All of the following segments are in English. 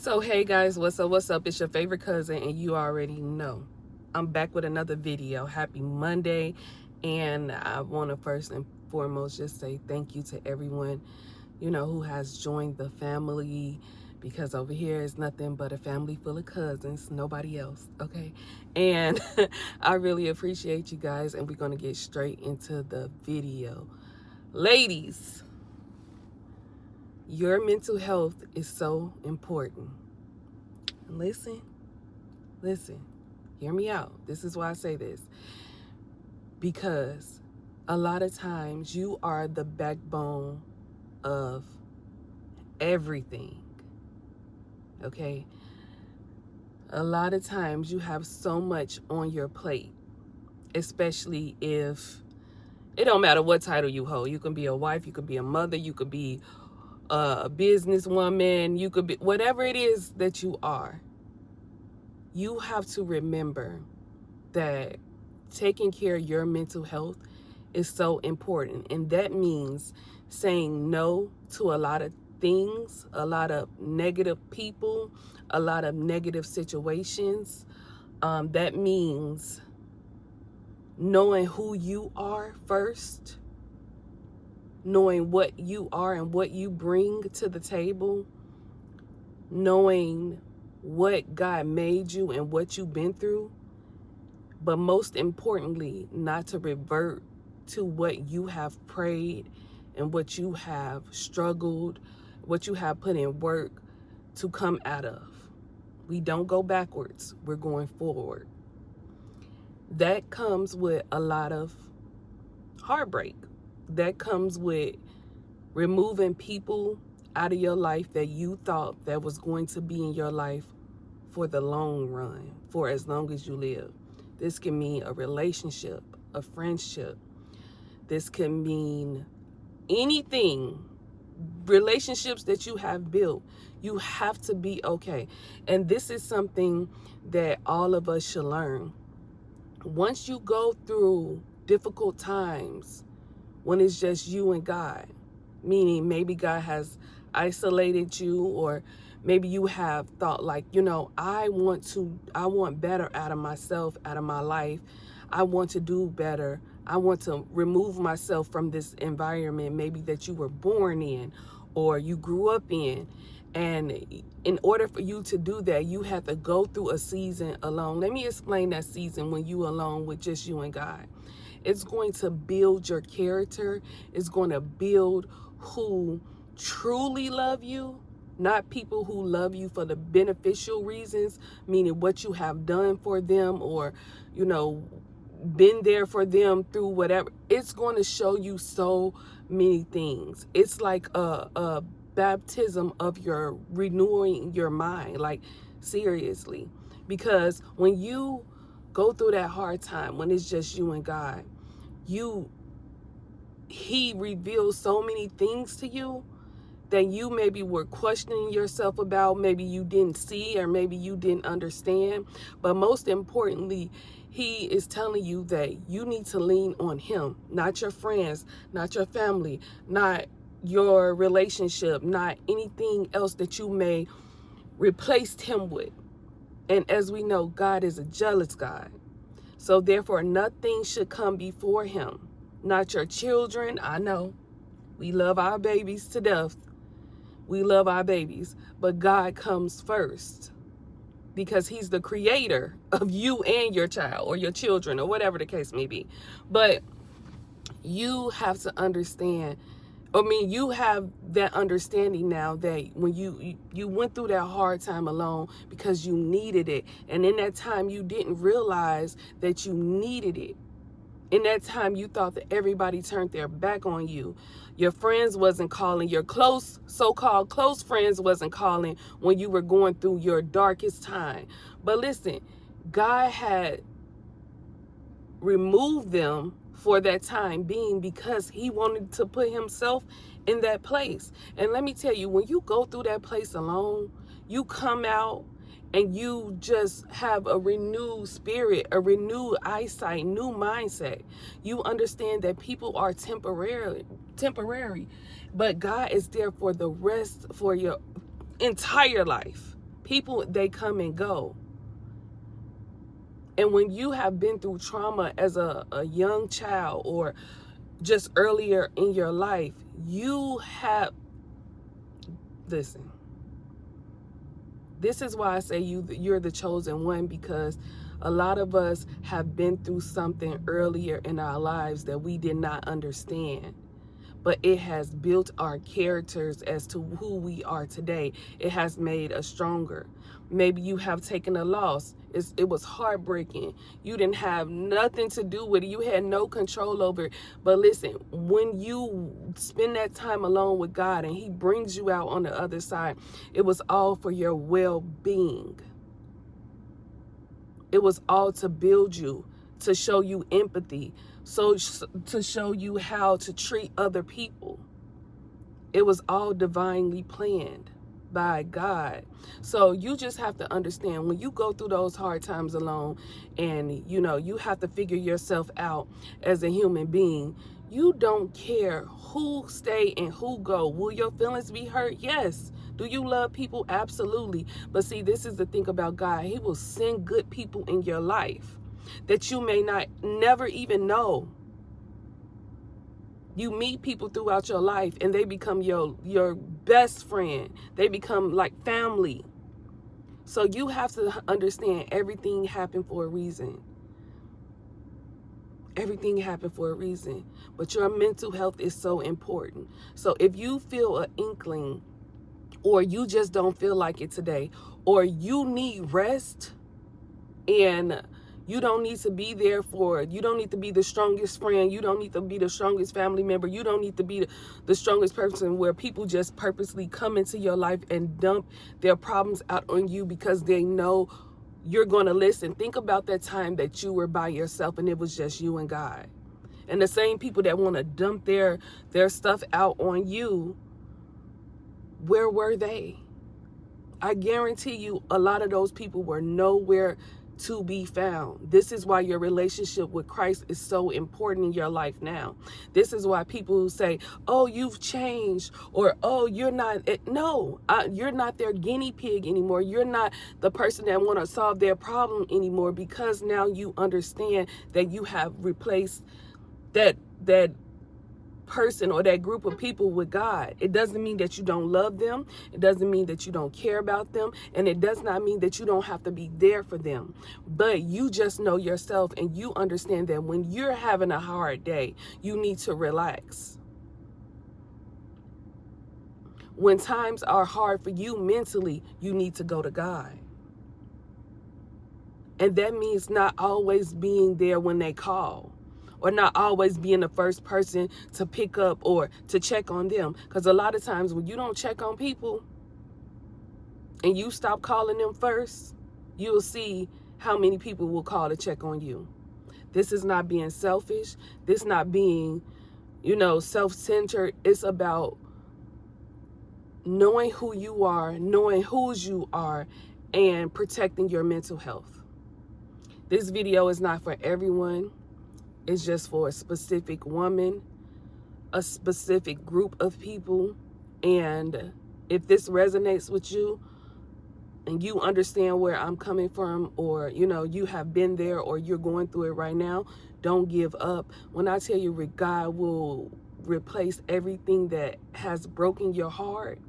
So hey guys, what's up? It's your favorite cousin, and you already know I'm back with another video. Happy Monday. And I want to first and foremost just say thank you to everyone who has joined the family, because over here is nothing but a family full of cousins, nobody else. Okay. And I really appreciate you guys, and we're going to get straight into the video. Ladies, your mental health is so important. Listen, hear me out. This is why I say this. Because a lot of times you are the backbone of everything. Okay? A lot of times you have so much on your plate, especially if it don't matter what title you hold. You can be a wife, you could be a mother, you could be a businesswoman, you could be whatever it is that you are. You have to remember that taking care of your mental health is so important. And that means saying no to a lot of things, a lot of negative people, a lot of negative situations. That means knowing who you are first, knowing what you are and what you bring to the table, knowing what God made you and what you've been through, but most importantly, not to revert to what you have prayed and what you have struggled, what you have put in work to come out of. We don't go backwards, we're going forward. That comes with a lot of heartbreak. That comes with removing people out of your life that you thought that was going to be in your life for the long run, for as long as you live. This can mean a relationship, a friendship. This can mean anything. Relationships that you have built, you have to be okay. And this is something that all of us should learn. Once you go through difficult times, when it's just you and God, meaning maybe God has isolated you, or maybe you have thought like, I want better out of myself, out of my life. I want to do better. I want to remove myself from this environment maybe that you were born in or you grew up in. And in order for you to do that, you have to go through a season alone. Let me explain that season when you alone with just you and God. It's going to build your character. It's going to build who truly love you, not people who love you for the beneficial reasons, meaning what you have done for them or, been there for them through whatever. It's going to show you so many things. It's like a baptism of your renewing your mind, like seriously. Because when you go through that hard time, when it's just you and God, he reveals so many things to you that you maybe were questioning yourself about, maybe you didn't see, or maybe you didn't understand. But most importantly, he is telling you that you need to lean on him, not your friends, not your family, not your relationship, not anything else that you may replace him with. And as we know, God is a jealous God. So therefore, nothing should come before him. Not your children. I know we love our babies to death. We love our babies, but God comes first because he's the creator of you and your child or your children or whatever the case may be. But you have to understand, you have that understanding now that when you went through that hard time alone because you needed it. And in that time, you didn't realize that you needed it. In that time, you thought that everybody turned their back on you. Your friends wasn't calling. Your so-called close friends wasn't calling when you were going through your darkest time. But listen, God had removed them for that time being because he wanted to put himself in that place. And let me tell you, when you go through that place alone, you come out and you just have a renewed spirit, a renewed eyesight, new mindset. You understand that people are temporary, but God is there for the rest, for your entire life. People, they come and go. And when you have been through trauma as a young child or just earlier in your life, you have, listen, this is why I say you're the chosen one, because a lot of us have been through something earlier in our lives that we did not understand. But it has built our characters as to who we are today. It has made us stronger. Maybe you have taken a loss. It was heartbreaking. You didn't have nothing to do with it. You had no control over it. But listen, when you spend that time alone with God and he brings you out on the other side, it was all for your well-being. It was all to build you, to show you empathy, so to show you how to treat other people. It was all divinely planned by God. So you just have to understand, when you go through those hard times alone and you have to figure yourself out as a human being, you don't care who stay and who go. Will your feelings be hurt? Yes. Do you love people? Absolutely. But see, this is the thing about God. He will send good people in your life that you may never even know. You meet people throughout your life and they become your best friend. They become like family. So you have to understand, everything happened for a reason. Everything happened for a reason. But your mental health is so important. So if you feel an inkling, or you just don't feel like it today, or you need rest, and you don't need to be there you don't need to be the strongest friend, you don't need to be the strongest family member, you don't need to be the strongest person where people just purposely come into your life and dump their problems out on you because they know you're going to listen. Think about that time that you were by yourself and it was just you and God. And the same people that want to dump their stuff out on you, where were they? I guarantee you a lot of those people were nowhere to be found. This is why your relationship with Christ is so important in your life now. This is why people who say, oh, you've changed, or oh, you're not, you're not their guinea pig anymore. You're not the person that want to solve their problem anymore, because now you understand that you have replaced that person or that group of people with God. It doesn't mean that you don't love them. It doesn't mean that you don't care about them. And it does not mean that you don't have to be there for them. But you just know yourself and you understand that when you're having a hard day, you need to relax. When times are hard for you mentally, you need to go to God. And that means not always being there when they call, or not always being the first person to pick up or to check on them. Because a lot of times when you don't check on people and you stop calling them first, you'll see how many people will call to check on you. This is not being selfish. This is not being, self-centered. It's about knowing who you are, knowing whose you are, and protecting your mental health. This video is not for everyone. It's just for a specific woman, a specific group of people. And if this resonates with you and you understand where I'm coming from, or, you have been there or you're going through it right now, don't give up. When I tell you God will replace everything that has broken your heart,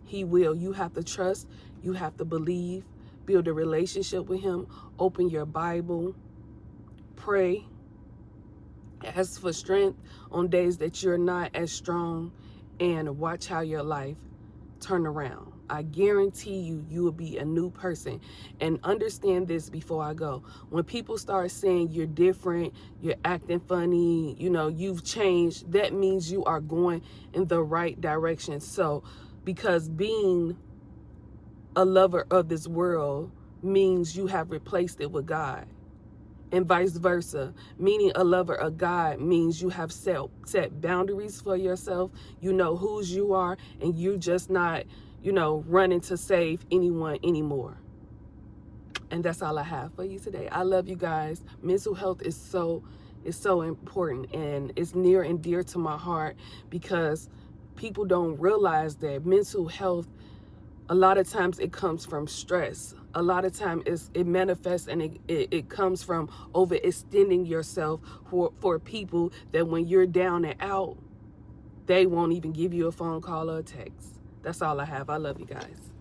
he will. You have to trust. You have to believe. Build a relationship with him. Open your Bible. Pray. Ask for strength on days that you're not as strong, and watch how your life turn around. I guarantee you will be a new person. And understand this before I go. When people start saying you're different, you're acting funny, you've changed, that means you are going in the right direction. So, because being a lover of this world means you have replaced it with God. And vice versa. Meaning a lover of God means you have set boundaries for yourself. You know whose you are, and you're just not, running to save anyone anymore. And that's all I have for you today. I love you guys. Mental health is so important, and it's near and dear to my heart, because people don't realize that mental health A lot of times it comes from stress. A lot of times it manifests and it comes from overextending yourself for people that when you're down and out, they won't even give you a phone call or a text. That's all I have. I love you guys.